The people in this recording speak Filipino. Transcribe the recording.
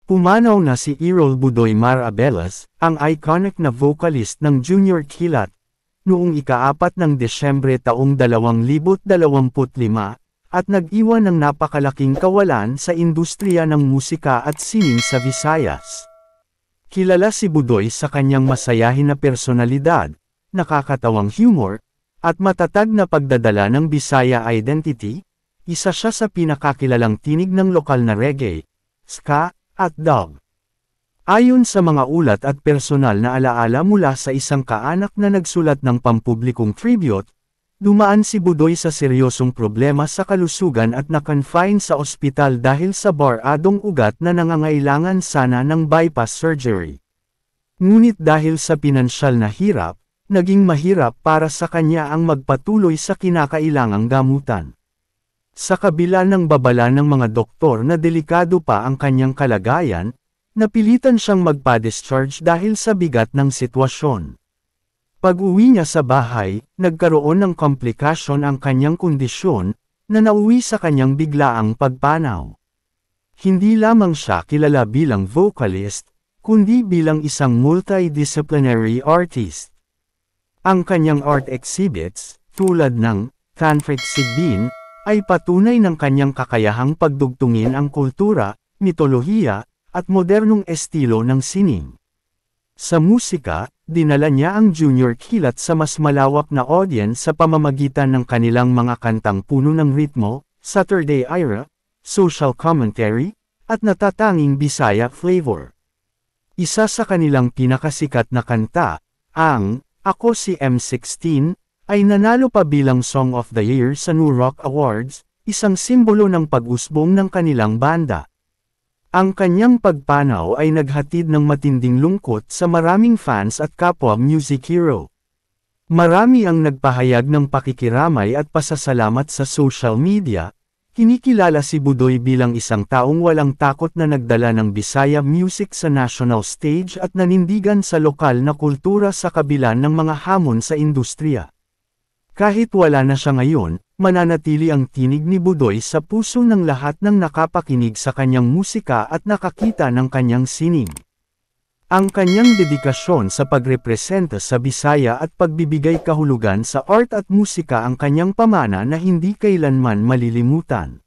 Pumanaw na si Errol Budoy Marabelas, ang iconic na vocalist ng Junior Kilat, noong ika-4 ng Desyembre taong 2025, at nag-iwan ng napakalaking kawalan sa industriya ng musika at sining sa Visayas. Kilala si Budoy sa kanyang masayahin na personalidad, nakakatawang humor, at matatag na pagdadala ng Bisaya identity. Isa siya sa pinakakilalang tinig ng lokal na reggae, ska, at dub. Ayon sa mga ulat at personal na alaala mula sa isang kaanak na nagsulat ng pampublikong tribute, dumaan si Budoy sa seryosong problema sa kalusugan at na-confine sa ospital dahil sa baradong ugat na nangangailangan sana ng bypass surgery. Ngunit dahil sa pinansyal na hirap, naging mahirap para sa kanya ang magpatuloy sa kinakailangang gamutan. Sa kabila ng babala ng mga doktor na delikado pa ang kanyang kalagayan, napilitan siyang magpa-discharge dahil sa bigat ng sitwasyon. Pag-uwi niya sa bahay, nagkaroon ng komplikasyon ang kanyang kondisyon, na nauwi sa kanyang biglaang pagpanaw. Hindi lamang siya kilala bilang vocalist, kundi bilang isang multidisciplinary artist. Ang kanyang art exhibits, tulad ng Tantric Sigbin, ay patunay ng kanyang kakayahang pagdugtungin ang kultura, mitolohiya, at modernong estilo ng sining. Sa musika, dinala niya ang Junior Kilat sa mas malawak na audience sa pamamagitan ng kanilang mga kantang puno ng ritmo, Saturday Ira, social commentary, at natatanging Bisaya flavor. Isa sa kanilang pinakasikat na kanta, ang Ako Si M16, ay nanalo pa bilang Song of the Year sa New Rock Awards, isang simbolo ng pag-usbong ng kanilang banda. Ang kanyang pagpanaw ay naghatid ng matinding lungkot sa maraming fans at kapwa music hero. Marami ang nagpahayag ng pakikiramay at pasasalamat sa social media. Kinikilala si Budoy bilang isang taong walang takot na nagdala ng Bisaya music sa national stage at nanindigan sa lokal na kultura sa kabila ng mga hamon sa industriya. Kahit wala na siya ngayon, mananatili ang tinig ni Budoy sa puso ng lahat ng nakapakinig sa kanyang musika at nakakita ng kanyang sining. Ang kanyang dedikasyon sa pagrepresenta sa Bisaya at pagbibigay kahulugan sa art at musika ang kanyang pamana na hindi kailanman malilimutan.